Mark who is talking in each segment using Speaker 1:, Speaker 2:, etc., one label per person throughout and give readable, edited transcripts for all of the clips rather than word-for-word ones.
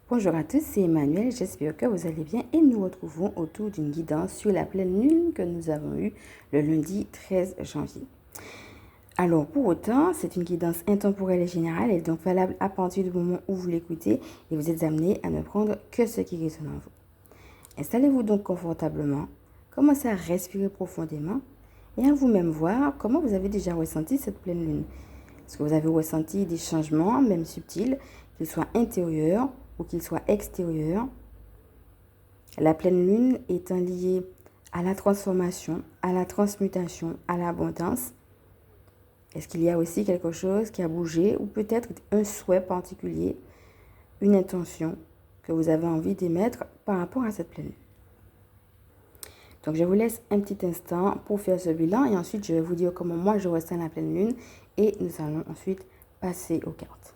Speaker 1: Bonjour à tous, c'est Emmanuel, j'espère que vous allez bien et nous retrouvons autour d'une guidance sur la pleine lune que nous avons eue le lundi 13 janvier. Alors pour autant, c'est une guidance intemporelle et générale, elle est donc valable à partir du moment où vous l'écoutez et vous êtes amené à ne prendre que ce qui résonne en vous. Installez-vous donc confortablement, commencez à respirer profondément et à vous-même voir comment vous avez déjà ressenti cette pleine lune. Est-ce que vous avez ressenti des changements, même subtils, qu'ils soient intérieurs ou qu'ils soient extérieurs? La pleine lune étant liée à la transformation, à la transmutation, à l'abondance. Est-ce qu'il y a aussi quelque chose qui a bougé ou peut-être un souhait particulier, une intention que vous avez envie d'émettre par rapport à cette pleine lune? Donc je vous laisse un petit instant pour faire ce bilan et ensuite je vais vous dire comment moi je ressens la pleine lune et nous allons ensuite passer aux cartes.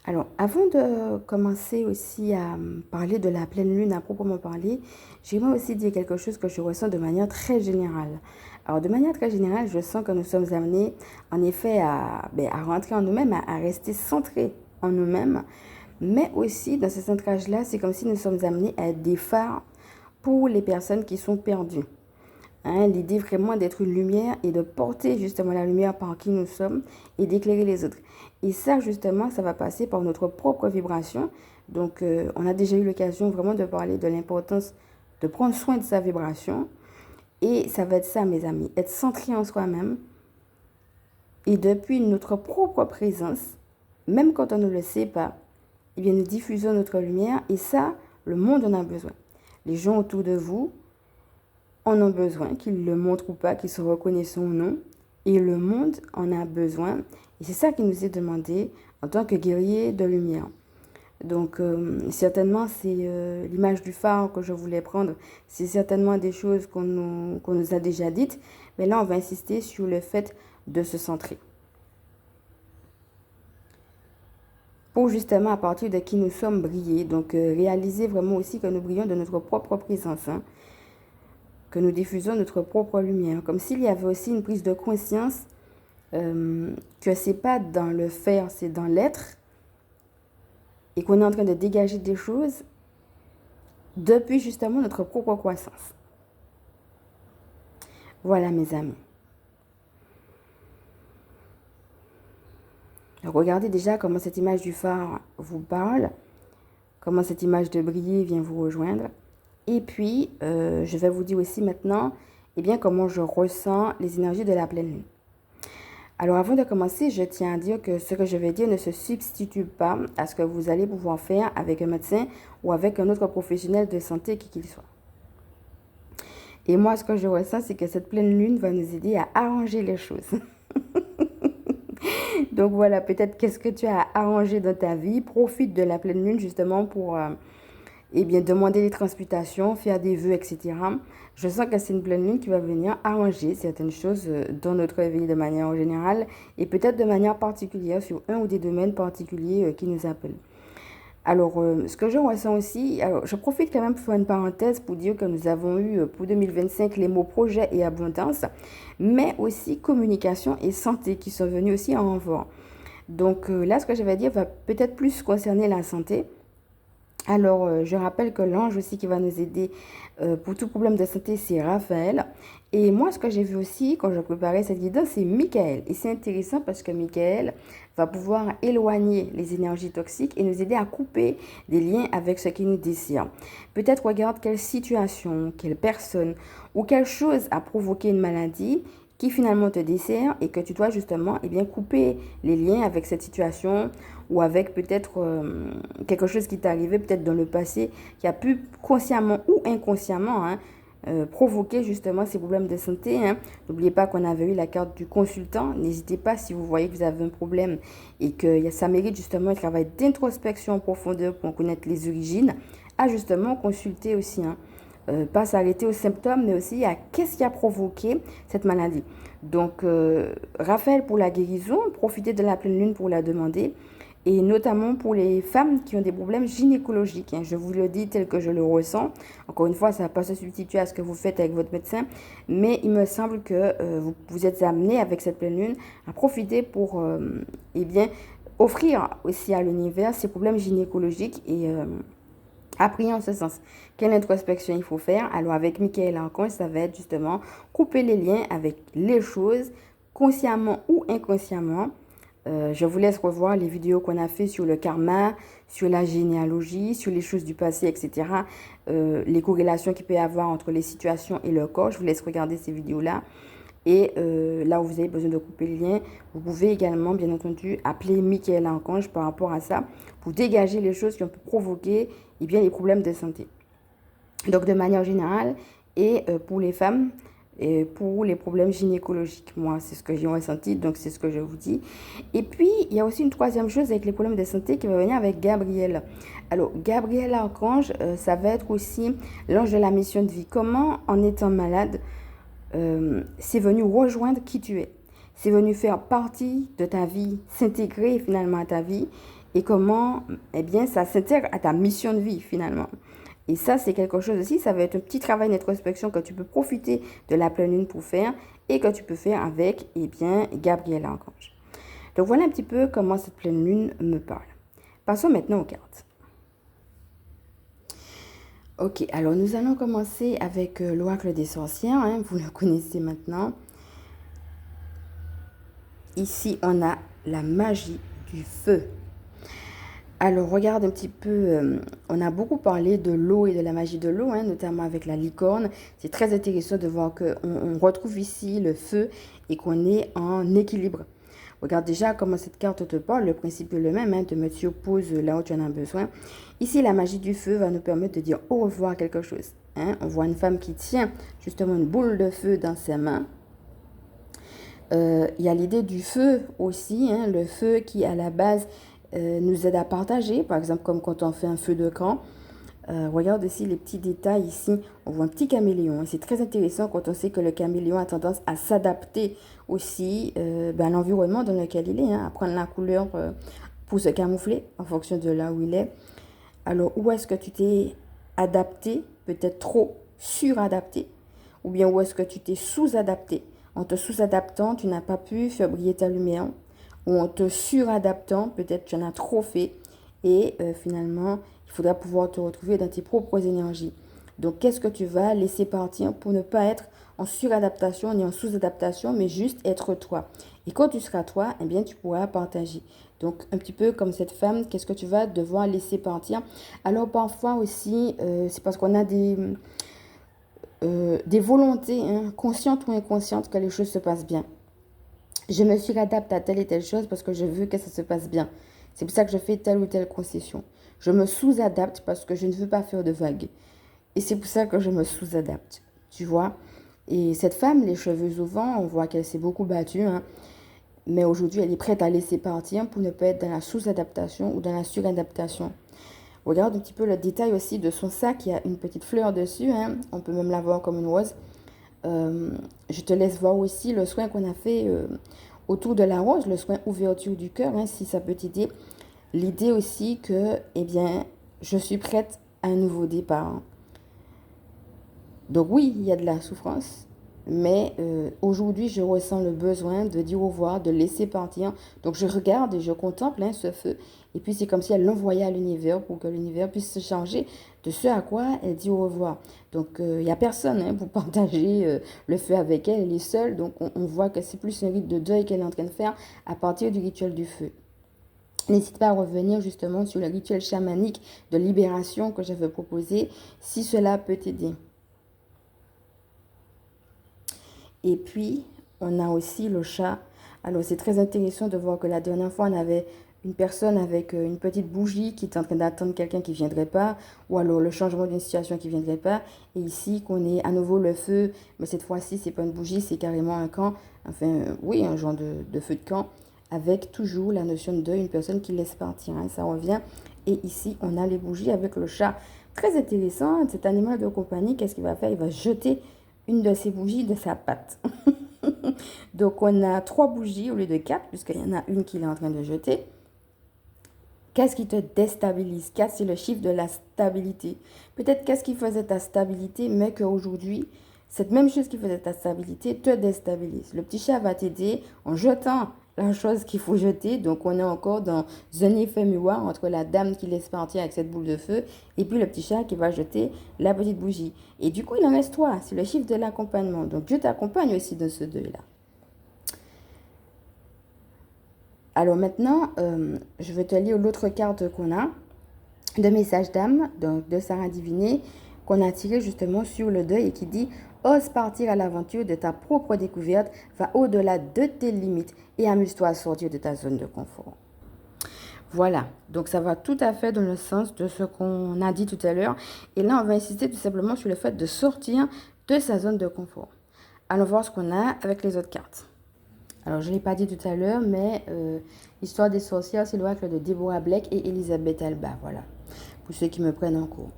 Speaker 1: Alors, avant de commencer aussi à parler de la pleine lune à proprement parler, j'aimerais aussi dire quelque chose que je ressens de manière très générale. Alors, de manière très générale, je sens que nous sommes amenés, en effet, à rentrer en nous-mêmes, à rester centrés en nous-mêmes. Mais aussi, dans ce centrage-là, c'est comme si nous sommes amenés à être des phares pour les personnes qui sont perdues. L'idée vraiment d'être une lumière et de porter justement la lumière par qui nous sommes et d'éclairer les autres. Et ça, justement, ça va passer par notre propre vibration. Donc, on a déjà eu l'occasion vraiment de parler de l'importance de prendre soin de sa vibration. Et ça va être ça, mes amis, être centré en soi-même. Et depuis notre propre présence, même quand on ne le sait pas, eh bien, nous diffusons notre lumière. Et ça, le monde en a besoin. Les gens autour de vous en ont besoin, qu'ils le montrent ou pas, qu'ils se reconnaissent ou non. Et le monde en a besoin. Et c'est ça qui nous est demandé en tant que guerriers de lumière. Donc, certainement, c'est l'image du phare que je voulais prendre. C'est certainement des choses qu'on nous a déjà dites. Mais là, on va insister sur le fait de se centrer. Pour justement, à partir de qui nous sommes, briller. Donc, réaliser vraiment aussi que nous brillons de notre propre présence. Que nous diffusons notre propre lumière. Comme s'il y avait aussi une prise de conscience que c'est pas dans le faire, c'est dans l'être. Et qu'on est en train de dégager des choses depuis justement notre propre croissance. Voilà mes amis. Regardez déjà comment cette image du phare vous parle, comment cette image de briller vient vous rejoindre. Et puis, je vais vous dire aussi maintenant, comment je ressens les énergies de la pleine lune. Alors, avant de commencer, je tiens à dire que ce que je vais dire ne se substitue pas à ce que vous allez pouvoir faire avec un médecin ou avec un autre professionnel de santé, qui qu'il soit. Et moi, ce que je ressens, c'est que cette pleine lune va nous aider à arranger les choses. Donc voilà, peut-être qu'est-ce que tu as arrangé dans ta vie. Profite de la pleine lune justement pour demander les transmutations, faire des vœux, etc. Je sens que c'est une pleine lune qui va venir arranger certaines choses dans notre vie de manière générale et peut-être de manière particulière sur un ou des domaines particuliers qui nous appellent. Alors, ce que je ressens aussi, alors je profite quand même pour faire une parenthèse pour dire que nous avons eu pour 2025 les mots projet et abondance, mais aussi communication et santé qui sont venus aussi en renfort. Donc là, ce que je vais dire va peut-être plus concerner la santé. Alors, je rappelle que l'ange aussi qui va nous aider pour tout problème de santé, c'est Raphaël. Et moi, ce que j'ai vu aussi quand je préparais cette guidance, c'est Michael. Et c'est intéressant parce que Michael va pouvoir éloigner les énergies toxiques et nous aider à couper des liens avec ce qui nous désire. Peut-être regarde quelle situation, quelle personne ou quelle chose a provoqué une maladie qui finalement te dessert et que tu dois justement couper les liens avec cette situation ou avec peut-être quelque chose qui t'est arrivé peut-être dans le passé qui a pu consciemment ou inconsciemment provoquer justement ces problèmes de santé. N'oubliez pas qu'on avait eu la carte du consultant. N'hésitez pas si vous voyez que vous avez un problème et que ça mérite justement un travail d'introspection en profondeur pour connaître les origines, à justement consulter aussi. Pas s'arrêter aux symptômes, mais aussi à qu'est-ce qui a provoqué cette maladie. Donc, Raphaël pour la guérison, profitez de la pleine lune pour la demander. et notamment pour les femmes qui ont des problèmes gynécologiques, hein. Je vous le dis tel que je le ressens. Encore une fois, ça ne va pas se substituer à ce que vous faites avec votre médecin, mais il me semble que vous êtes amené avec cette pleine lune à profiter pour eh bien, offrir aussi à l'univers ces problèmes gynécologiques et à prier en ce sens. Quelle introspection il faut faire? Alors avec Michael Archange, ça va être justement couper les liens avec les choses, consciemment ou inconsciemment. Je vous laisse revoir les vidéos qu'on a fait sur le karma, sur la généalogie, sur les choses du passé, etc. Les corrélations qu'il peut y avoir entre les situations et le corps. Je vous laisse regarder ces vidéos-là. Et là où vous avez besoin de couper le lien, vous pouvez également, bien entendu, appeler Michael Archange par rapport à ça pour dégager les choses qui ont pu provoquer bien, les problèmes de santé. Donc, de manière générale, et pour les femmes, et pour les problèmes gynécologiques. Moi, c'est ce que j'ai ressenti, donc c'est ce que je vous dis. Et puis, il y a aussi une troisième chose avec les problèmes de santé qui va venir avec Gabriel. Alors, Gabriel Archange, ça va être aussi l'ange de la mission de vie. Comment, en étant malade, c'est venu rejoindre qui tu es. C'est venu faire partie de ta vie, s'intégrer finalement à ta vie. Et comment, eh bien, ça s'intègre à ta mission de vie finalement. Et ça, c'est quelque chose aussi, ça va être un petit travail d'introspection que tu peux profiter de la pleine lune pour faire et que tu peux faire avec, eh bien, Gabriel Archange. Donc, voilà un petit peu comment cette pleine lune me parle. Passons maintenant aux cartes. Ok, alors nous allons commencer avec l'oracle des sorcières, hein, vous le connaissez maintenant. Ici, on a la magie du feu. Alors, regarde un petit peu, on a beaucoup parlé de l'eau et de la magie de l'eau, hein, notamment avec la licorne. C'est très intéressant de voir qu'on retrouve ici le feu et qu'on est en équilibre. Regarde déjà comment cette carte te parle, le principe est le même, hein, de mettre sur pause là où tu en as besoin. Ici, la magie du feu va nous permettre de dire au revoir à quelque chose. Hein. On voit une femme qui tient justement une boule de feu dans ses mains. Il y a l'idée du feu aussi, hein, le feu qui à la base nous aide à partager, par exemple comme quand on fait un feu de camp. Regarde aussi les petits détails ici, on voit un petit caméléon. C'est très intéressant quand on sait que le caméléon a tendance à s'adapter aussi à l'environnement dans lequel il est, hein, à prendre la couleur pour se camoufler en fonction de là où il est. Alors où est-ce que tu t'es adapté, peut-être trop suradapté, ou bien où est-ce que tu t'es sous-adapté? En te sous-adaptant, tu n'as pas pu faire briller ta lumière, ou en te suradaptant, peut-être tu en as trop fait, et finalement, il faudra pouvoir te retrouver dans tes propres énergies. Donc, qu'est-ce que tu vas laisser partir pour ne pas être en suradaptation ni en sous-adaptation, mais juste être toi. Et quand tu seras toi, eh bien, tu pourras partager. Donc, un petit peu comme cette femme, qu'est-ce que tu vas devoir laisser partir? Alors, parfois aussi, c'est parce qu'on a des volontés, hein, conscientes ou inconscientes, que les choses se passent bien. Je me suradapte à telle et telle chose parce que je veux que ça se passe bien. C'est pour ça que je fais telle ou telle concession. Je me sous-adapte parce que je ne veux pas faire de vagues. Et c'est pour ça que je me sous-adapte. Tu vois? Et cette femme, les cheveux au vent, on voit qu'elle s'est beaucoup battue. Hein, mais aujourd'hui, elle est prête à laisser partir pour ne pas être dans la sous-adaptation ou dans la suradaptation. Regarde un petit peu le détail aussi de son sac. Il y a une petite fleur dessus. Hein, on peut même la voir comme une rose. Je te laisse voir aussi le soin qu'on a fait autour de la rose, le soin ouverture du cœur, hein, si ça peut t'aider. L'idée aussi que, eh bien, je suis prête à un nouveau départ. Donc oui, il y a de la souffrance, mais aujourd'hui, je ressens le besoin de dire au revoir, de laisser partir. Donc je regarde et je contemple, hein, ce feu. Et puis c'est comme si elle l'envoyait à l'univers pour que l'univers puisse se changer de ce à quoi elle dit au revoir. Donc il n'y a personne, hein, pour partager le feu avec elle, elle est seule. Donc on voit que c'est plus un rite de deuil qu'elle est en train de faire à partir du rituel du feu. N'hésite pas à revenir justement sur le rituel chamanique de libération que j'avais proposé, si cela peut t'aider. Et puis, on a aussi le chat. Alors, c'est très intéressant de voir que la dernière fois, on avait une personne avec une petite bougie qui est en train d'attendre quelqu'un qui ne viendrait pas, ou alors le changement d'une situation qui ne viendrait pas. Et ici, qu'on ait à nouveau le feu, mais cette fois-ci, ce n'est pas une bougie, c'est carrément un camp, enfin, oui, un genre de feu de camp, avec toujours la notion de deuil, une personne qui laisse partir, hein, ça revient. Et ici, on a les bougies avec le chat. Très intéressant, cet animal de compagnie, qu'est-ce qu'il va faire? Il va jeter une de ces bougies de sa patte. Donc, on a 3 bougies au lieu de 4, puisqu'il y en a une qu'il est en train de jeter. Qu'est-ce qui te déstabilise? 4, c'est le chiffre de la stabilité. Peut-être qu'est-ce qui faisait ta stabilité, mais qu'aujourd'hui, cette même chose qui faisait ta stabilité te déstabilise. Le petit chat va t'aider en jetant la chose qu'il faut jeter. Donc, on est encore dans un effet miroir entre la dame qui laisse partir avec cette boule de feu et puis le petit chat qui va jeter la petite bougie. Et du coup, il en reste 3. C'est le chiffre de l'accompagnement. Donc, Dieu t'accompagne aussi dans ce deuil-là. Alors maintenant, je vais te lire l'autre carte qu'on a de message d'âme, donc de Sarah Diviné, qu'on a tiré justement sur le deuil et qui dit « Ose partir à l'aventure de ta propre découverte, va au-delà de tes limites et amuse-toi à sortir de ta zone de confort. » Voilà, donc ça va tout à fait dans le sens de ce qu'on a dit tout à l'heure. Et là, on va insister tout simplement sur le fait de sortir de sa zone de confort. Allons voir ce qu'on a avec les autres cartes. Alors, je ne l'ai pas dit tout à l'heure, mais l'histoire des sorcières, c'est l'oracle de Deborah Blake et Elisabeth Alba. Voilà, pour ceux qui me prennent en cours.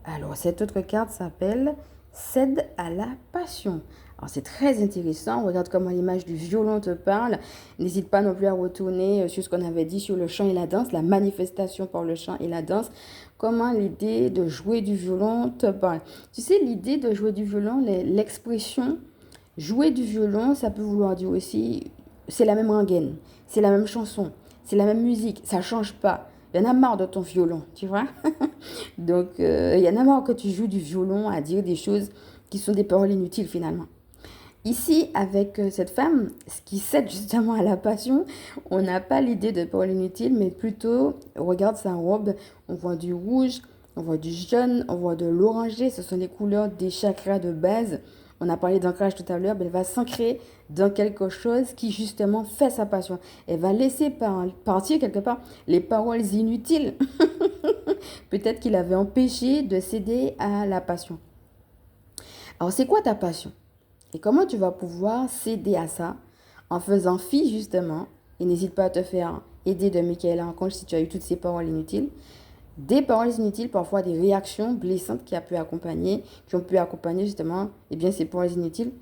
Speaker 1: Alors, cette autre carte s'appelle « Cède à la passion ». Alors, c'est très intéressant. Regarde comment l'image du violon te parle. N'hésite pas non plus à retourner sur ce qu'on avait dit sur le chant et la danse, la manifestation par le chant et la danse. Comment l'idée de jouer du violon te parle. Tu sais, l'idée de jouer du violon, l'expression jouer du violon, ça peut vouloir dire aussi, c'est la même rengaine, c'est la même chanson, c'est la même musique, ça ne change pas. Il y en a marre de ton violon, tu vois. Donc, il y en a marre que tu joues du violon à dire des choses qui sont des paroles inutiles finalement. Ici, avec cette femme, ce qui cède justement à la passion, on n'a pas l'idée de paroles inutiles, mais plutôt, regarde sa robe, on voit du rouge, on voit du jaune, on voit de l'oranger, ce sont les couleurs des chakras de base. On a parlé d'ancrage tout à l'heure, elle va s'ancrer dans quelque chose qui justement fait sa passion. Elle va laisser partir quelque part les paroles inutiles. Peut-être qu'il avait empêché de céder à la passion. Alors, c'est quoi ta passion? Et comment tu vas pouvoir céder à ça en faisant fi justement, et n'hésite pas à te faire aider de Michaela Archange si tu as eu toutes ces paroles inutiles, des paroles inutiles, parfois des réactions blessantes qui ont pu accompagner justement ces paroles inutiles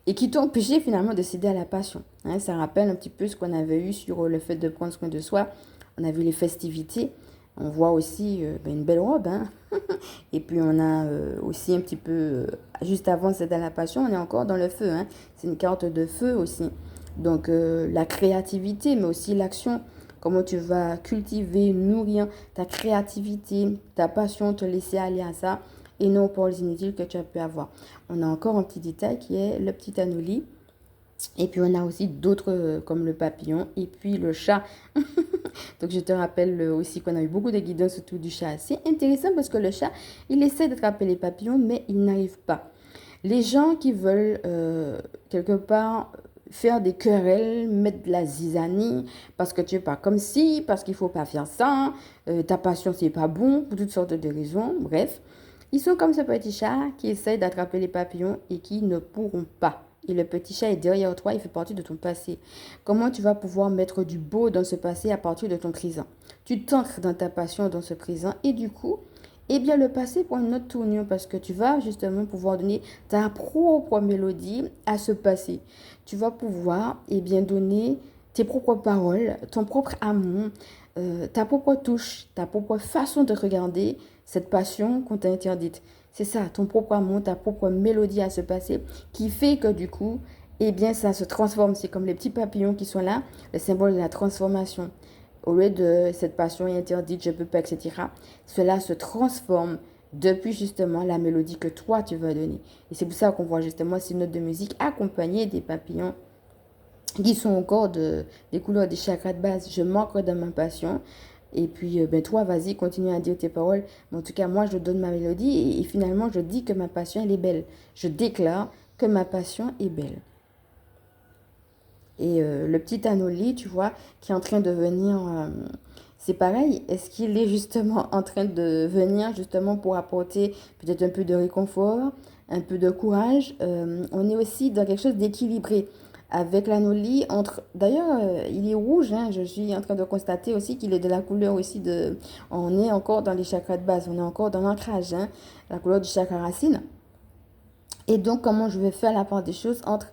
Speaker 1: et qui t'ont empêché finalement de céder à la passion. Hein, ça rappelle un petit peu ce qu'on avait eu sur le fait de prendre soin de soi. On a vu les festivités. On voit aussi une belle robe. Hein. Et puis on a aussi un petit peu, juste avant céder à la passion, on est encore dans le feu. Hein. C'est une carte de feu aussi. Donc la créativité, mais aussi l'action. Comment tu vas cultiver, nourrir ta créativité, ta passion, te laisser aller à ça et non pour les inutiles que tu as pu avoir. On a encore un petit détail qui est le petit anolis. Et puis on a aussi d'autres comme le papillon et puis le chat. Donc je te rappelle aussi qu'on a eu beaucoup de guidance autour du chat. C'est intéressant parce que le chat, il essaie d'attraper les papillons, mais il n'arrive pas. Les gens qui veulent quelque part faire des querelles, mettre de la zizanie, parce que tu n'es pas comme ci, parce qu'il ne faut pas faire ça, ta passion c'est pas bon, pour toutes sortes de raisons, bref. Ils sont comme ce petit chat qui essaie d'attraper les papillons et qui ne pourront pas. Et le petit chat est derrière toi, il fait partie de ton passé. Comment tu vas pouvoir mettre du beau dans ce passé à partir de ton présent? Tu t'ancres dans ta passion, dans ce présent, et du coup, le passé prend une autre tournure parce que tu vas justement pouvoir donner ta propre mélodie à ce passé. Tu vas pouvoir donner tes propres paroles, ton propre amour, ta propre touche, ta propre façon de regarder cette passion qu'on t'a interdite. C'est ça, ton propre amour, ta propre mélodie à ce passé qui fait que du coup, ça se transforme. C'est comme les petits papillons qui sont là, le symbole de la transformation. Au lieu de cette passion interdite, je peux pas, etc. Cela se transforme depuis justement la mélodie que toi tu vas donner. Et c'est pour ça qu'on voit justement ces notes de musique accompagnées des papillons qui sont encore des couleurs des chakras de base. Je manque de ma passion. Et puis, toi, vas-y, continue à dire tes paroles. Mais en tout cas, moi, je donne ma mélodie et finalement, je dis que ma passion, elle est belle. Je déclare que ma passion est belle. Et le petit anolis, tu vois, qui est en train de venir, c'est pareil. Est-ce qu'il est justement en train de venir justement pour apporter peut-être un peu de réconfort, un peu de courage? On est aussi dans quelque chose d'équilibré. Avec l'anolis, d'ailleurs, il est rouge, hein, je suis en train de constater aussi qu'il est de la couleur aussi on est encore dans les chakras de base, on est encore dans l'ancrage, hein, la couleur du chakra racine. Et donc, comment je vais faire la part des choses entre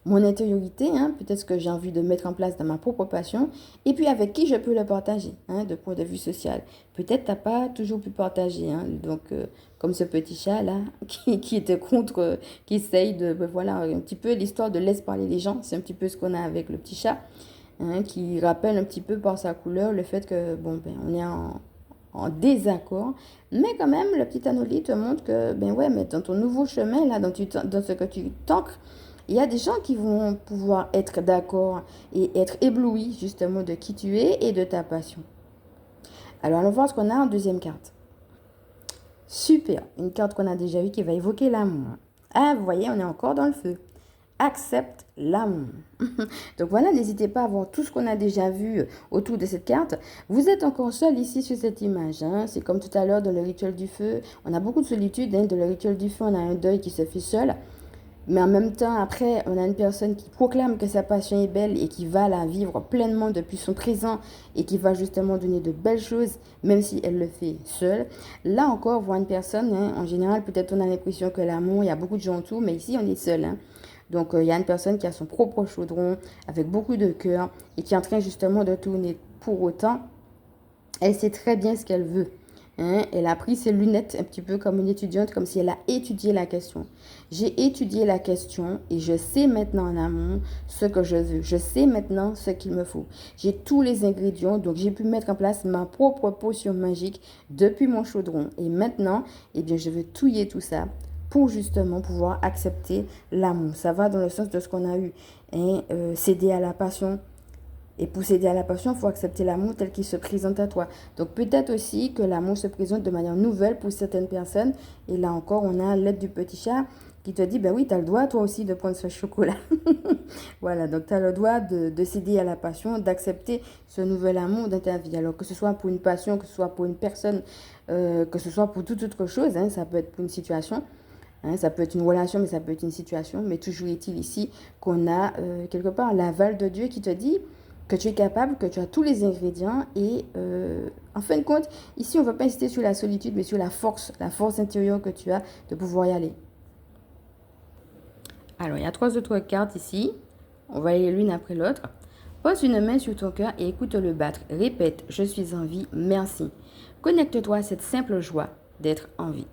Speaker 1: mon intériorité, hein, peut-être ce que j'ai envie de mettre en place dans ma propre passion, et puis avec qui je peux le partager, hein, de point de vue social. Peut-être tu n'as pas toujours pu partager, hein, donc comme ce petit chat là, qui était contre, qui essaye de, ben voilà, un petit peu l'histoire de laisse parler les gens, c'est un petit peu ce qu'on a avec le petit chat, hein, qui rappelle un petit peu par sa couleur le fait que, bon, ben, on est en désaccord, mais quand même, le petit Anoli te montre que, ben ouais, mais dans ton nouveau chemin, là, dans ce que tu t'ancres, il y a des gens qui vont pouvoir être d'accord et être éblouis, justement, de qui tu es et de ta passion. Alors, allons voir ce qu'on a en deuxième carte. Super, une carte qu'on a déjà vue qui va évoquer l'amour. Ah, vous voyez, on est encore dans le feu. Accepte l'amour. Donc voilà, n'hésitez pas à voir tout ce qu'on a déjà vu autour de cette carte. Vous êtes encore seul ici sur cette image, hein. C'est comme tout à l'heure dans le rituel du feu. On a beaucoup de solitude, hein. Dans le rituel du feu, on a un deuil qui se fait seul. Mais en même temps, après, on a une personne qui proclame que sa passion est belle et qui va la vivre pleinement depuis son présent et qui va justement donner de belles choses, même si elle le fait seule. Là encore, voir une personne, hein, en général, peut-être on a l'impression que l'amour, il y a beaucoup de gens autour, mais ici, on est seul, hein. Donc, il y a une personne qui a son propre chaudron, avec beaucoup de cœur, et qui est en train justement de tourner. Pour autant, elle sait très bien ce qu'elle veut. Hein, elle a pris ses lunettes un petit peu comme une étudiante, comme si elle a étudié la question. J'ai étudié la question et je sais maintenant en amont ce que je veux. Je sais maintenant ce qu'il me faut. J'ai tous les ingrédients, donc j'ai pu mettre en place ma propre potion magique depuis mon chaudron. Et maintenant, eh bien, je veux touiller tout ça pour justement pouvoir accepter l'amour. Ça va dans le sens de ce qu'on a eu. Hein, céder à la passion. Et pour céder à la passion, il faut accepter l'amour tel qu'il se présente à toi. Donc peut-être aussi que l'amour se présente de manière nouvelle pour certaines personnes. Et là encore, on a l'aide du petit chat qui te dit, ben oui, tu as le droit toi aussi de prendre ce chocolat. Voilà, donc tu as le droit de céder à la passion, d'accepter ce nouvel amour dans ta vie. Alors que ce soit pour une passion, que ce soit pour une personne, que ce soit pour toute autre chose, hein, ça peut être pour une situation. Hein, ça peut être une relation, mais ça peut être une situation. Mais toujours est-il ici qu'on a quelque part l'aval de Dieu qui te dit que tu es capable, que tu as tous les ingrédients. Et en fin de compte, ici, on ne va pas insister sur la solitude, mais sur la force intérieure que tu as de pouvoir y aller. Alors, il y a 3 autres cartes ici. On va aller l'une après l'autre. Pose une main sur ton cœur et écoute-le battre. Répète, je suis en vie, merci. Connecte-toi à cette simple joie d'être en vie.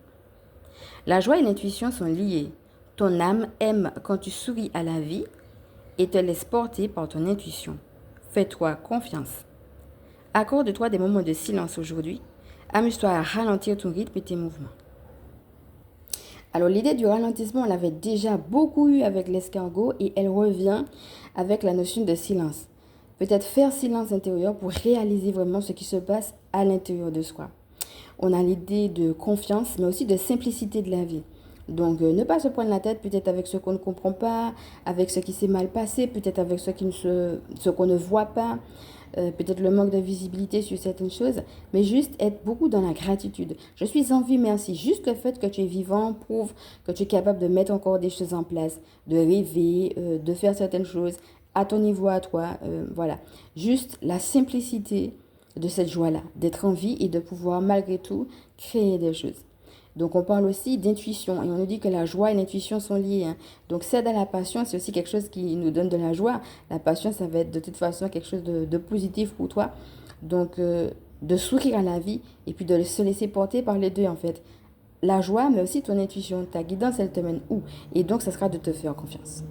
Speaker 1: La joie et l'intuition sont liées. Ton âme aime quand tu souris à la vie et te laisse porter par ton intuition. Fais-toi confiance. Accorde-toi des moments de silence aujourd'hui. Amuse-toi à ralentir ton rythme et tes mouvements. Alors l'idée du ralentissement, on l'avait déjà beaucoup eu avec l'escargot et elle revient avec la notion de silence. Peut-être faire silence intérieur pour réaliser vraiment ce qui se passe à l'intérieur de soi. On a l'idée de confiance, mais aussi de simplicité de la vie. Donc, ne pas se prendre la tête peut-être avec ce qu'on ne comprend pas, avec ce qui s'est mal passé, peut-être avec ce qu'on ne voit pas, peut-être le manque de visibilité sur certaines choses, mais juste être beaucoup dans la gratitude. Je suis en vie, merci. Juste le fait que tu es vivant prouve que tu es capable de mettre encore des choses en place, de rêver, de faire certaines choses à ton niveau, à toi. Voilà. Juste la simplicité de cette joie-là, d'être en vie et de pouvoir malgré tout créer des choses. Donc on parle aussi d'intuition et on nous dit que la joie et l'intuition sont liées. Hein. Donc cède à la passion, c'est aussi quelque chose qui nous donne de la joie. La passion, ça va être de toute façon quelque chose de positif pour toi. Donc de sourire à la vie et puis de se laisser porter par les deux en fait. La joie, mais aussi ton intuition, ta guidance, elle te mène où? Et donc ça sera de te faire confiance.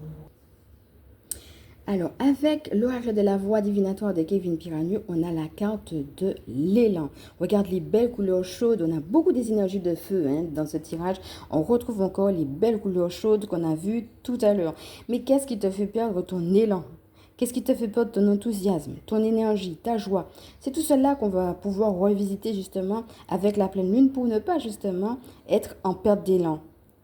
Speaker 1: Alors, avec l'oracle de la voix divinatoire de Kevin Piragnu, on a la carte de l'élan. Regarde les belles couleurs chaudes. On a beaucoup des énergies de feu hein, dans ce tirage. On retrouve encore les belles couleurs chaudes qu'on a vues tout à l'heure. Mais qu'est-ce qui te fait perdre ton élan? Qu'est-ce qui te fait perdre ton enthousiasme, ton énergie, ta joie? C'est tout cela qu'on va pouvoir revisiter justement avec la pleine lune pour ne pas justement être en perte d'élan.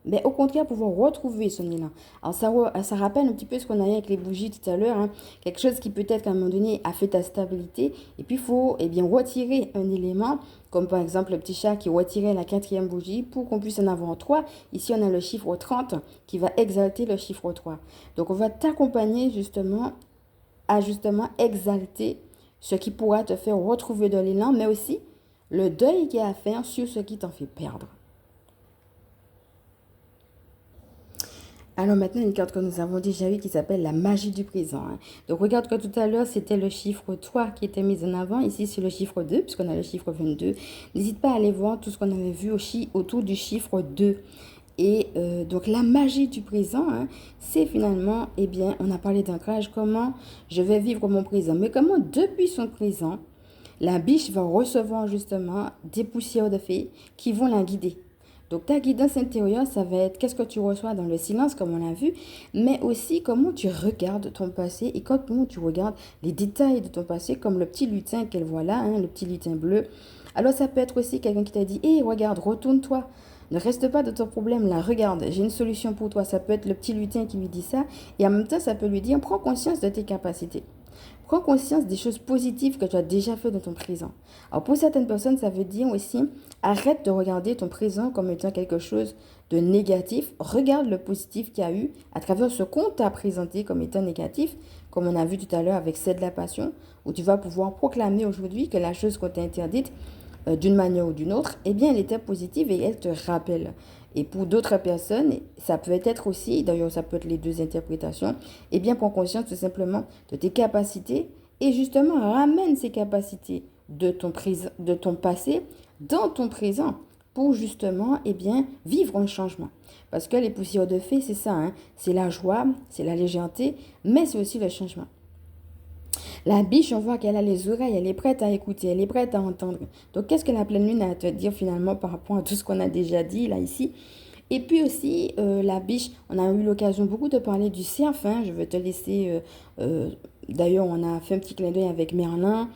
Speaker 1: Mais au contraire, pouvoir retrouver son élan. Alors, ça rappelle un petit peu ce qu'on a eu avec les bougies tout à l'heure. Hein. Quelque chose qui peut-être qu'à un moment donné a fait ta stabilité. Et puis, il faut eh bien, retirer un élément, comme par exemple le petit chat qui retirait la 4e bougie pour qu'on puisse en avoir 3. Ici, on a le chiffre 30 qui va exalter le chiffre 3. Donc, on va t'accompagner justement à justement exalter ce qui pourra te faire retrouver de l'élan, mais aussi le deuil qu'il y a à faire sur ce qui t'en fait perdre. Alors maintenant, une carte que nous avons déjà eue qui s'appelle la magie du présent, hein. Donc regarde que tout à l'heure, c'était le chiffre 3 qui était mis en avant. Ici, c'est le chiffre 2, puisqu'on a le chiffre 22. N'hésite pas à aller voir tout ce qu'on avait vu aussi autour du chiffre 2. Et donc la magie du présent, hein, c'est finalement, eh bien, on a parlé d'ancrage, comment je vais vivre mon présent. Mais comment depuis son présent, la biche va recevoir justement des poussières de fées qui vont la guider. Donc ta guidance intérieure, ça va être qu'est-ce que tu reçois dans le silence, comme on l'a vu, mais aussi comment tu regardes ton passé et comment tu regardes les détails de ton passé, comme le petit lutin qu'elle voit là, hein, le petit lutin bleu. Alors ça peut être aussi quelqu'un qui t'a dit, hé, regarde, retourne-toi. Ne reste pas de ton problème là, regarde, j'ai une solution pour toi. Ça peut être le petit lutin qui lui dit ça. Et en même temps, ça peut lui dire, prends conscience de tes capacités. Prends conscience des choses positives que tu as déjà fait dans ton présent. Alors pour certaines personnes, ça veut dire aussi, arrête de regarder ton présent comme étant quelque chose de négatif. Regarde le positif qu'il y a eu à travers ce qu'on t'a présenté comme étant négatif, comme on a vu tout à l'heure avec C'est de la passion, où tu vas pouvoir proclamer aujourd'hui que la chose qu'on t'a interdite, d'une manière ou d'une autre, eh bien, elle était positive et elle te rappelle. Et pour d'autres personnes, ça peut être aussi, d'ailleurs, ça peut être les deux interprétations, eh bien, prends conscience tout simplement de tes capacités et justement ramène ces capacités de ton passé dans ton présent pour justement, eh bien, vivre un changement. Parce que les poussières de fée, c'est ça, hein, c'est la joie, c'est la légèreté, mais c'est aussi le changement. La biche, on voit qu'elle a les oreilles, elle est prête à écouter, elle est prête à entendre. Donc, qu'est-ce que la pleine lune a à te dire finalement par rapport à tout ce qu'on a déjà dit là, ici? Et puis aussi, la biche, on a eu l'occasion beaucoup de parler du cerf, hein. Je vais te laisser, d'ailleurs, on a fait un petit clin d'œil avec Merlin,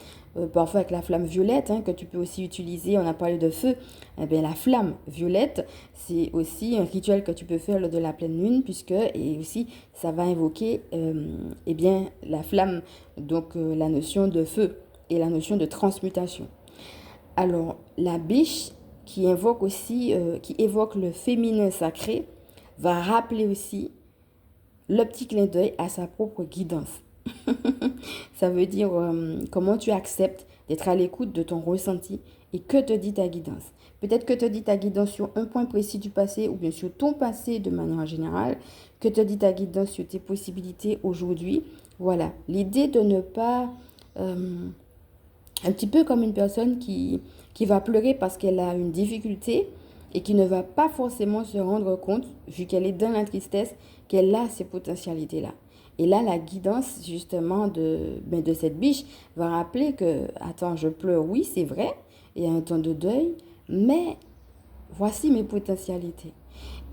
Speaker 1: parfois avec la flamme violette, hein, que tu peux aussi utiliser. On a parlé de feu. Eh bien, la flamme violette, c'est aussi un rituel que tu peux faire lors de la pleine lune, puisque, et aussi, ça va invoquer, eh bien, la flamme, donc la notion de feu et la notion de transmutation. Alors, la biche qui invoque aussi, qui évoque le féminin sacré, va rappeler aussi le petit clin d'œil à sa propre guidance. Ça veut dire comment tu acceptes d'être à l'écoute de ton ressenti et que te dit ta guidance. Peut-être que te dit ta guidance sur un point précis du passé ou bien sur ton passé de manière générale, que te dit ta guidance sur tes possibilités aujourd'hui. Voilà, l'idée de ne pas... un petit peu comme une personne qui va pleurer parce qu'elle a une difficulté et qui ne va pas forcément se rendre compte, vu qu'elle est dans la tristesse, qu'elle a ces potentialités-là. Et là, la guidance, justement, de cette biche va rappeler que, attends, je pleure, oui, c'est vrai, il y a un temps de deuil, mais voici mes potentialités.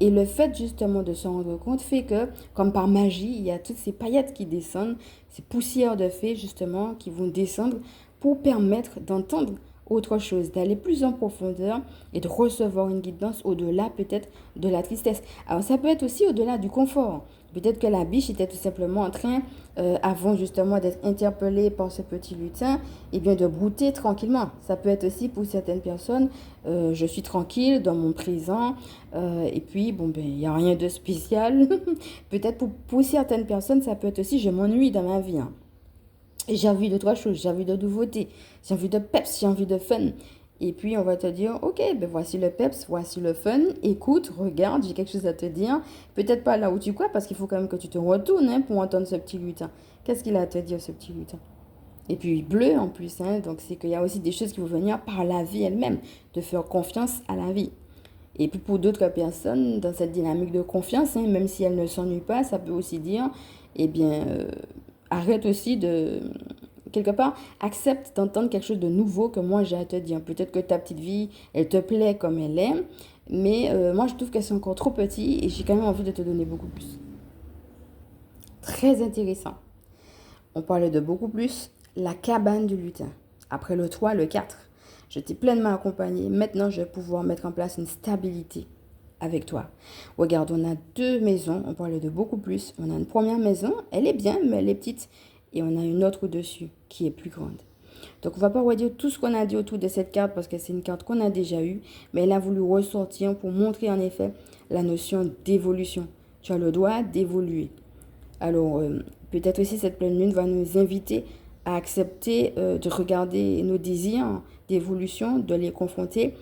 Speaker 1: Et le fait justement de se rendre compte fait que, comme par magie, il y a toutes ces paillettes qui descendent, ces poussières de fées justement qui vont descendre pour permettre d'entendre autre chose, d'aller plus en profondeur et de recevoir une guidance au-delà peut-être de la tristesse. Alors ça peut être aussi au-delà du confort. Peut-être que la biche était tout simplement en train, avant justement d'être interpellée par ce petit lutin, eh bien de brouter tranquillement. Ça peut être aussi pour certaines personnes, je suis tranquille dans mon présent, et puis bon ben il n'y a rien de spécial. Peut-être pour certaines personnes, ça peut être aussi je m'ennuie dans ma vie, hein. J'ai envie de trois choses, j'ai envie de nouveautés, j'ai envie de peps, j'ai envie de fun. Et puis on va te dire, ok, ben voici le peps, voici le fun, écoute, regarde, j'ai quelque chose à te dire. Peut-être pas là où tu crois, parce qu'il faut quand même que tu te retournes, hein, pour entendre ce petit lutin. Qu'est-ce qu'il a à te dire, ce petit lutin? Et puis bleu en plus, hein, donc c'est qu'il y a aussi des choses qui vont venir par la vie elle-même, de faire confiance à la vie. Et puis pour d'autres personnes, dans cette dynamique de confiance, hein, même si elles ne s'ennuient pas, ça peut aussi dire, eh bien, arrête aussi de, quelque part, accepte d'entendre quelque chose de nouveau que moi j'ai à te dire. Peut-être que ta petite vie, elle te plaît comme elle est, mais moi je trouve qu'elle est encore trop petite et j'ai quand même envie de te donner beaucoup plus. Très intéressant. On parlait de beaucoup plus, la cabane du lutin. Après le 3, le 4. Je t'ai pleinement accompagné. Maintenant, je vais pouvoir mettre en place une stabilité avec toi. Regarde, on a deux maisons. On parlait de beaucoup plus. On a une première maison. Elle est bien, mais elle est petite. Et on a une autre au-dessus qui est plus grande. Donc, on ne va pas redire tout ce qu'on a dit autour de cette carte parce que c'est une carte qu'on a déjà eue. Mais elle a voulu ressortir pour montrer en effet la notion d'évolution. Tu as le droit d'évoluer. Alors, peut-être aussi cette pleine lune va nous inviter à accepter de regarder nos désirs d'évolution, de les confronter,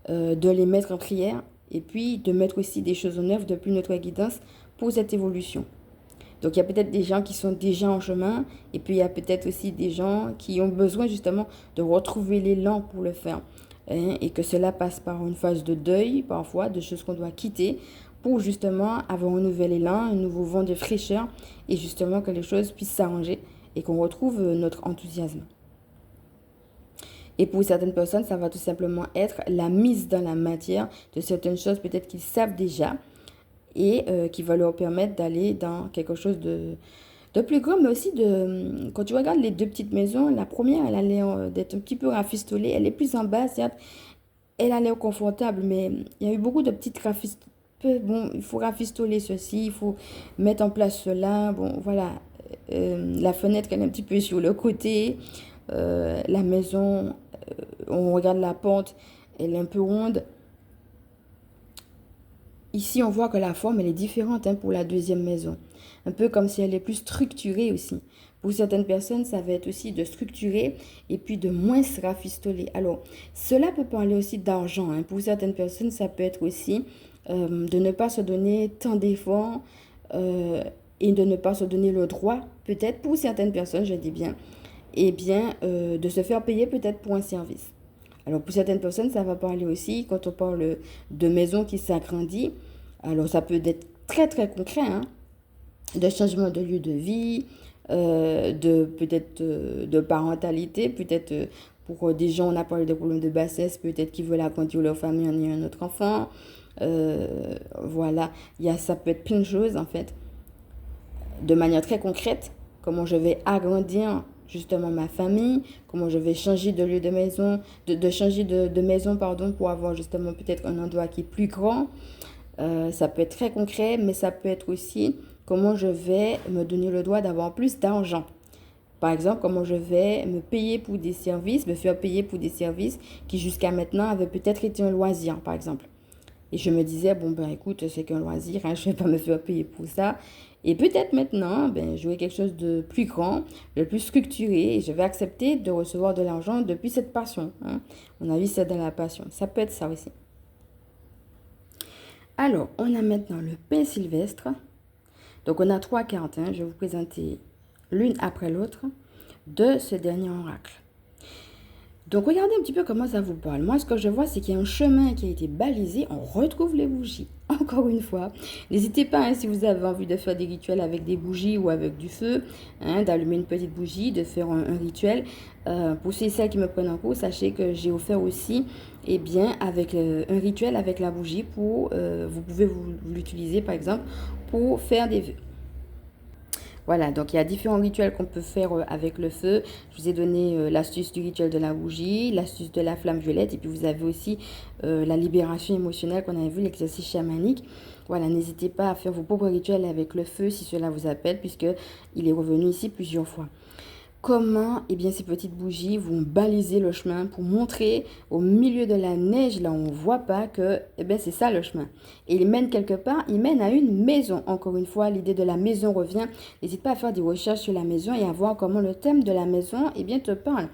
Speaker 1: de les mettre en prière et puis de mettre aussi des choses en œuvre depuis notre guidance pour cette évolution. Donc, il y a peut-être des gens qui sont déjà en chemin et puis il y a peut-être aussi des gens qui ont besoin justement de retrouver l'élan pour le faire. Hein, et que cela passe par une phase de deuil, parfois, de choses qu'on doit quitter pour justement avoir un nouvel élan, un nouveau vent de fraîcheur et justement que les choses puissent s'arranger et qu'on retrouve notre enthousiasme. Et pour certaines personnes, ça va tout simplement être la mise dans la matière de certaines choses peut-être qu'ils savent déjà et qui va leur permettre d'aller dans quelque chose de plus grand, mais aussi de... Quand tu regardes les deux petites maisons, la première, elle a l'air d'être un petit peu rafistolée. Elle est plus en bas, certes. Elle a l'air confortable, mais il y a eu beaucoup de petites rafistolations. Bon, il faut rafistoler ceci, il faut mettre en place cela. Bon, voilà. La fenêtre, elle est un petit peu sur le côté. La maison, on regarde la pente, elle est un peu ronde. Ici, on voit que la forme, elle est différente hein, pour la deuxième maison. Un peu comme si elle est plus structurée aussi. Pour certaines personnes, ça va être aussi de structurer et puis de moins se rafistoler. Alors, cela peut parler aussi d'argent. Hein. Pour certaines personnes, ça peut être aussi de ne pas se donner tant d'efforts et de ne pas se donner le droit, peut-être pour certaines personnes, je dis bien, et bien de se faire payer peut-être pour un service. Alors pour certaines personnes, ça va parler aussi, quand on parle de maison qui s'agrandit, alors ça peut être très très concret, hein, de changement de lieu de vie, de peut-être de parentalité, peut-être pour des gens, on a parlé de problèmes de bassesse, peut-être qu'ils veulent agrandir leur famille en ayant un autre enfant. Voilà, ça peut être plein de choses en fait, de manière très concrète, comment je vais agrandir justement ma famille, comment je vais changer de lieu de maison, de changer de maison pardon, pour avoir justement peut-être un endroit qui est plus grand. Ça peut être très concret, mais ça peut être aussi comment je vais me donner le droit d'avoir plus d'argent. Par exemple, comment je vais me payer pour des services, me faire payer pour des services qui jusqu'à maintenant avaient peut-être été un loisir, par exemple. Et je me disais, bon ben écoute, c'est qu'un loisir, hein, je ne vais pas me faire payer pour ça. Et peut-être maintenant, ben, j'aurai quelque chose de plus grand, de plus structuré, et je vais accepter de recevoir de l'argent depuis cette passion. Hein. On a vu, c'est dans la passion. Ça peut être ça aussi. Alors, on a maintenant le pain sylvestre. Donc, on a 3 cartes. Hein. Je vais vous présenter l'une après l'autre de ce dernier oracle. Donc, regardez un petit peu comment ça vous parle. Moi, ce que je vois, c'est qu'il y a un chemin qui a été balisé. On retrouve les bougies. Encore une fois, n'hésitez pas, hein, si vous avez envie de faire des rituels avec des bougies ou avec du feu, hein, d'allumer une petite bougie, de faire un rituel. Pour ceux et celles qui me prennent en cours, sachez que j'ai offert aussi eh bien, avec un rituel avec la bougie. Vous pouvez l'utiliser, par exemple, pour faire des vœux. Voilà, donc il y a différents rituels qu'on peut faire avec le feu. Je vous ai donné l'astuce du rituel de la bougie, l'astuce de la flamme violette, et puis vous avez aussi la libération émotionnelle qu'on avait vu, l'exercice chamanique. Voilà, n'hésitez pas à faire vos propres rituels avec le feu si cela vous appelle, puisqu'il est revenu ici plusieurs fois. Comment eh bien, ces petites bougies vont baliser le chemin pour montrer au milieu de la neige, là où on ne voit pas, que eh bien, c'est ça le chemin. Et il mène quelque part, il mène à une maison. Encore une fois, l'idée de la maison revient. N'hésite pas à faire des recherches sur la maison et à voir comment le thème de la maison eh bien, te parle.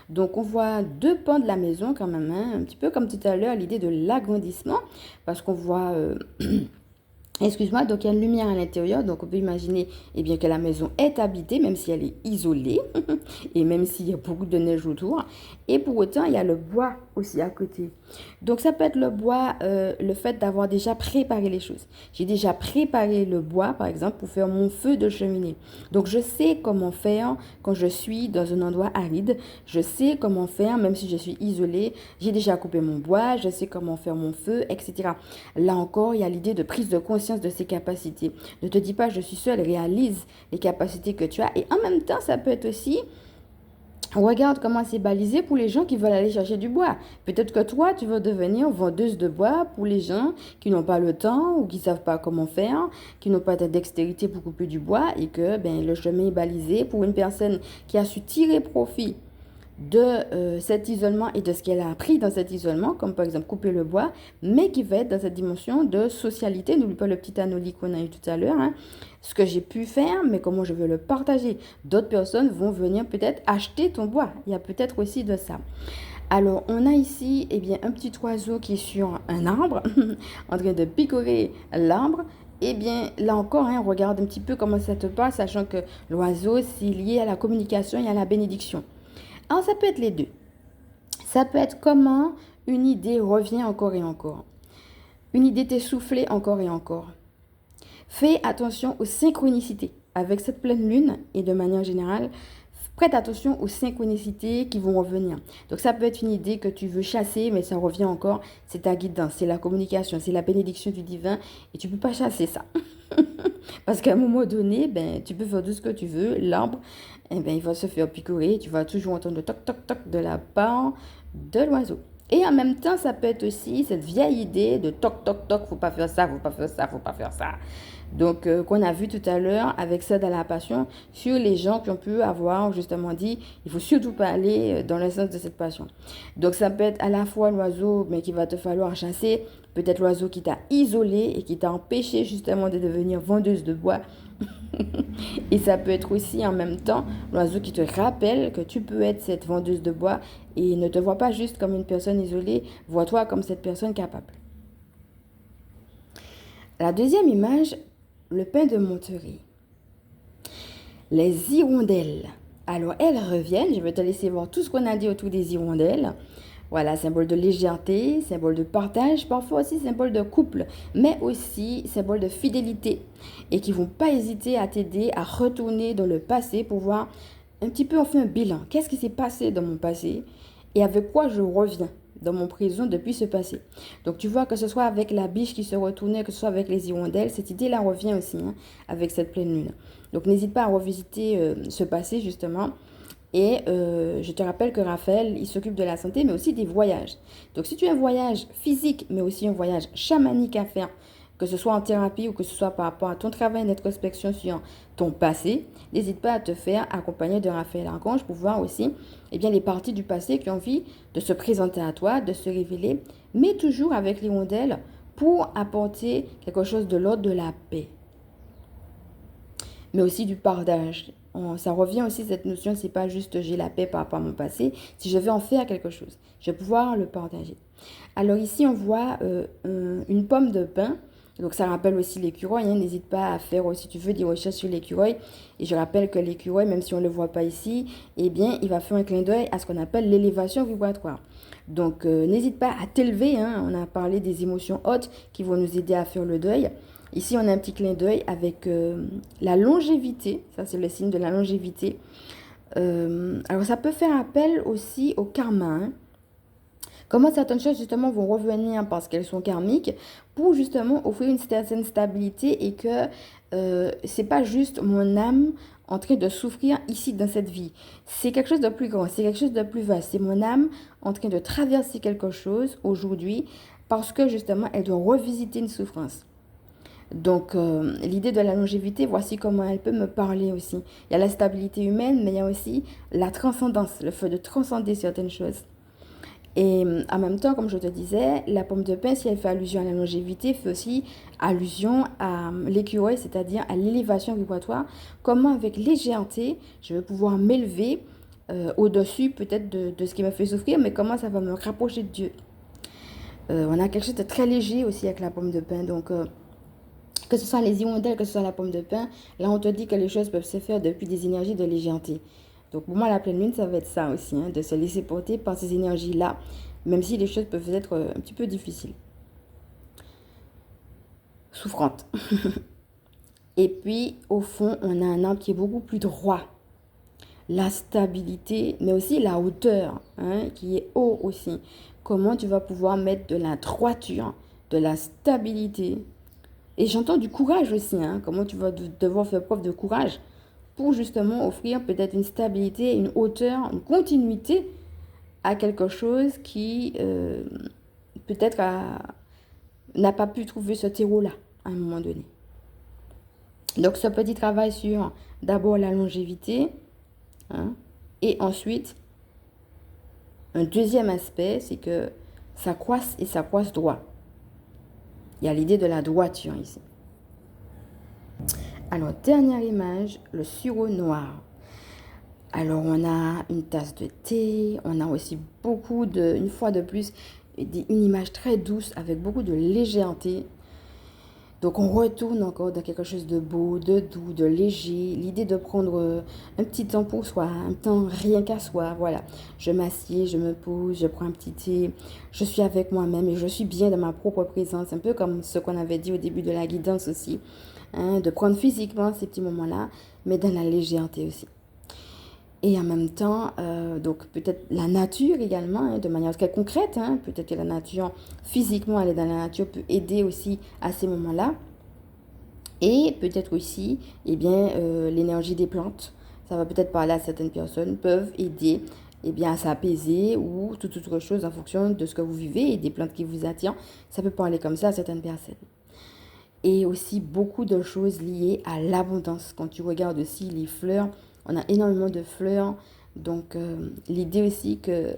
Speaker 1: Donc, on voit 2 pans de la maison quand même, hein, un petit peu comme tout à l'heure, l'idée de l'agrandissement, parce qu'on voit... Excuse-moi, donc il y a une lumière à l'intérieur, donc on peut imaginer eh bien, que la maison est habitée, même si elle est isolée, et même s'il y a beaucoup de neige autour. Et pour autant, il y a le bois aussi à côté. Donc ça peut être le bois, le fait d'avoir déjà préparé les choses. J'ai déjà préparé le bois, par exemple, pour faire mon feu de cheminée. Donc je sais comment faire quand je suis dans un endroit aride. Je sais comment faire, même si je suis isolée. J'ai déjà coupé mon bois, je sais comment faire mon feu, etc. Là encore, il y a l'idée de prise de conscience de ses capacités. Ne te dis pas je suis seule, réalise les capacités que tu as. Et en même temps, ça peut être aussi, regarde comment c'est balisé pour les gens qui veulent aller chercher du bois. Peut-être que toi, tu veux devenir vendeuse de bois pour les gens qui n'ont pas le temps ou qui ne savent pas comment faire, qui n'ont pas de dextérité pour couper du bois et que ben, le chemin est balisé pour une personne qui a su tirer profit de cet isolement et de ce qu'elle a appris dans cet isolement, comme par exemple couper le bois, mais qui va être dans cette dimension de socialité. N'oublie pas le petit anoli qu'on a eu tout à l'heure, hein. Ce que j'ai pu faire, mais comment je veux le partager. D'autres personnes vont venir peut-être acheter ton bois. Il y a peut-être aussi de ça. Alors, on a ici eh bien, un petit oiseau qui est sur un arbre, en train de picorer l'arbre. Eh bien, là encore, hein, regarde un petit peu comment ça te passe, sachant que l'oiseau, c'est lié à la communication et à la bénédiction. Alors, ça peut être les deux. Ça peut être comment une idée revient encore et encore. Une idée t'est soufflée encore et encore. Fais attention aux synchronicités. Avec cette pleine lune et de manière générale, prête attention aux synchronicités qui vont revenir. Donc ça peut être une idée que tu veux chasser, mais ça revient encore. C'est ta guidance, c'est la communication, c'est la bénédiction du divin et tu ne peux pas chasser ça. Parce qu'à un moment donné, ben, tu peux faire tout ce que tu veux. L'arbre, eh ben, il va se faire picorer. Tu vas toujours entendre le toc, toc, toc de la part de l'oiseau. Et en même temps, ça peut être aussi cette vieille idée de toc, toc, toc, faut pas faire ça, faut pas faire ça, faut pas faire ça. Donc, qu'on a vu tout à l'heure avec ça dans la passion, sur les gens qui ont pu avoir justement dit, il faut surtout pas aller dans le sens de cette passion. Donc, ça peut être à la fois l'oiseau, mais qu'il va te falloir chasser, peut-être l'oiseau qui t'a isolé et qui t'a empêché justement de devenir vendeuse de bois. Et ça peut être aussi en même temps l'oiseau qui te rappelle que tu peux être cette vendeuse de bois et ne te vois pas juste comme une personne isolée, vois-toi comme cette personne capable. La deuxième image, le pain de Monterey. Les hirondelles. Alors, elles reviennent. Je vais te laisser voir tout ce qu'on a dit autour des hirondelles. Voilà, symbole de légèreté, symbole de partage, parfois aussi symbole de couple, mais aussi symbole de fidélité. Et qui ne vont pas hésiter à t'aider à retourner dans le passé pour voir un petit peu, on fait un bilan. Qu'est-ce qui s'est passé dans mon passé et avec quoi je reviens dans mon présent depuis ce passé. Donc tu vois que ce soit avec la biche qui se retournait, que ce soit avec les hirondelles, cette idée-là revient aussi hein, avec cette pleine lune. Donc n'hésite pas à revisiter ce passé justement. Et je te rappelle que Raphaël, il s'occupe de la santé, mais aussi des voyages. Donc si tu as un voyage physique, mais aussi un voyage chamanique à faire, que ce soit en thérapie ou que ce soit par rapport à ton travail d'introspection sur ton passé, n'hésite pas à te faire accompagner de Raphaël Archange pour voir aussi eh bien, les parties du passé qui ont envie de se présenter à toi, de se révéler, mais toujours avec l'hirondelle pour apporter quelque chose de l'ordre de la paix, mais aussi du partage. Ça revient aussi cette notion, c'est pas juste j'ai la paix par rapport à mon passé, si je vais en faire quelque chose, je vais pouvoir le partager. Alors ici on voit une pomme de pin. Donc ça rappelle aussi l'écureuil, hein. N'hésite pas à faire aussi, si tu veux, des recherches sur l'écureuil. Et je rappelle que l'écureuil, même si on ne le voit pas ici, eh bien, il va faire un clin d'œil à ce qu'on appelle l'élévation vibratoire. Donc n'hésite pas à t'élever, hein. On a parlé des émotions hautes qui vont nous aider à faire le deuil. Ici, on a un petit clin d'œil avec la longévité. Ça, c'est le signe de la longévité. Alors, ça peut faire appel aussi au karma, hein. Comment certaines choses, justement, vont revenir parce qu'elles sont karmiques pour, justement, offrir une certaine stabilité et que c'est pas juste mon âme en train de souffrir ici dans cette vie. C'est quelque chose de plus grand, c'est quelque chose de plus vaste. C'est mon âme en train de traverser quelque chose aujourd'hui parce que, justement, elle doit revisiter une souffrance. Donc, l'idée de la longévité, voici comment elle peut me parler aussi. Il y a la stabilité humaine, mais il y a aussi la transcendance, le fait de transcender certaines choses. Et en même temps, comme je te disais, la pomme de pin, si elle fait allusion à la longévité, fait aussi allusion à l'écureuil, c'est-à-dire à l'élévation vibratoire. Comment, avec légèreté, je vais pouvoir m'élever au-dessus peut-être de ce qui me fait souffrir, mais comment ça va me rapprocher de Dieu. On a quelque chose de très léger aussi avec la pomme de pin. Donc, que ce soit les hirondelles, que ce soit la pomme de pin, là on te dit que les choses peuvent se faire depuis des énergies de légèreté. Donc pour moi la pleine lune ça va être ça aussi, hein, de se laisser porter par ces énergies-là, même si les choses peuvent être un petit peu difficiles, souffrantes. Et puis au fond on a un arbre qui est beaucoup plus droit, la stabilité, mais aussi la hauteur, hein, qui est haut aussi. Comment tu vas pouvoir mettre de la droiture, de la stabilité. Et j'entends du courage aussi, hein, comment tu vas devoir faire preuve de courage pour justement offrir peut-être une stabilité, une hauteur, une continuité à quelque chose qui peut-être n'a pas pu trouver ce terreau-là à un moment donné. Donc ce petit travail sur d'abord la longévité, hein, et ensuite un deuxième aspect, c'est que ça croisse et ça croisse droit. Il y a l'idée de la droiture ici. Alors, dernière image, le sureau noir. Alors, on a une tasse de thé, on a aussi une fois de plus, une image très douce avec beaucoup de légèreté. Donc on retourne encore dans quelque chose de beau, de doux, de léger. L'idée de prendre un petit temps pour soi, un temps rien qu'à soi. Voilà, je m'assieds, je me pose, je prends un petit thé, je suis avec moi-même et je suis bien dans ma propre présence. Un peu comme ce qu'on avait dit au début de la guidance aussi, hein, de prendre physiquement ces petits moments-là, mais dans la légèreté aussi. Et en même temps, donc peut-être la nature également, hein, de manière très concrète, hein, peut-être que la nature, physiquement, aller dans la nature peut aider aussi à ces moments-là. Et peut-être aussi, eh bien, l'énergie des plantes. Ça va peut-être parler à certaines personnes, peuvent aider eh bien, à s'apaiser ou toute autre chose en fonction de ce que vous vivez et des plantes qui vous attirent. Ça peut parler comme ça à certaines personnes. Et aussi beaucoup de choses liées à l'abondance. Quand tu regardes aussi les fleurs, on a énormément de fleurs. Donc, l'idée aussi que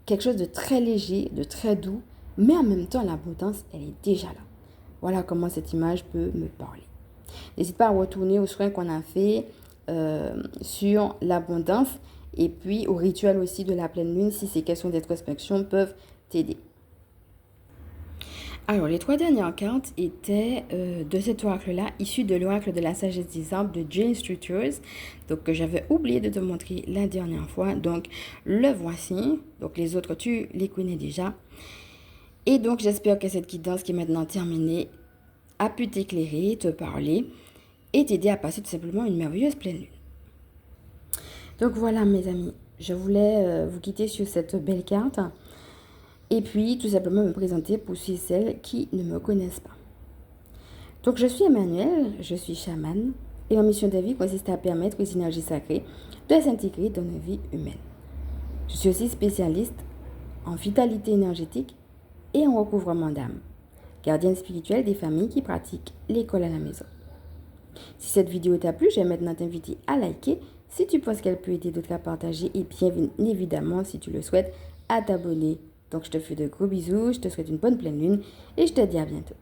Speaker 1: quelque chose de très léger, de très doux, mais en même temps, l'abondance, elle est déjà là. Voilà comment cette image peut me parler. N'hésite pas à retourner aux soins qu'on a fait sur l'abondance et puis au rituel aussi de la pleine lune si ces questions d'introspection peuvent t'aider. Alors, les 3 dernières cartes étaient de cet oracle-là, issu de l'oracle de la sagesse des arbres de Jane Struthers, donc que j'avais oublié de te montrer la dernière fois. Donc, le voici. Donc, les autres, tu les connais déjà. Et donc, j'espère que cette guidance qui est maintenant terminée a pu t'éclairer, te parler et t'aider à passer tout simplement une merveilleuse pleine lune. Donc, voilà, mes amis. Je voulais vous quitter sur cette belle carte. Et puis, tout simplement me présenter pour ceux et celles qui ne me connaissent pas. Donc, je suis Emmanuelle, je suis chamane, et ma mission de vie consiste à permettre aux énergies sacrées de s'intégrer dans nos vies humaines. Je suis aussi spécialiste en vitalité énergétique et en recouvrement d'âme, gardienne spirituelle des familles qui pratiquent l'école à la maison. Si cette vidéo t'a plu, je vais maintenant t'inviter à liker si tu penses qu'elle peut aider d'autres à partager et bien évidemment, si tu le souhaites, à t'abonner. Donc, je te fais de gros bisous, je te souhaite une bonne pleine lune et je te dis à bientôt.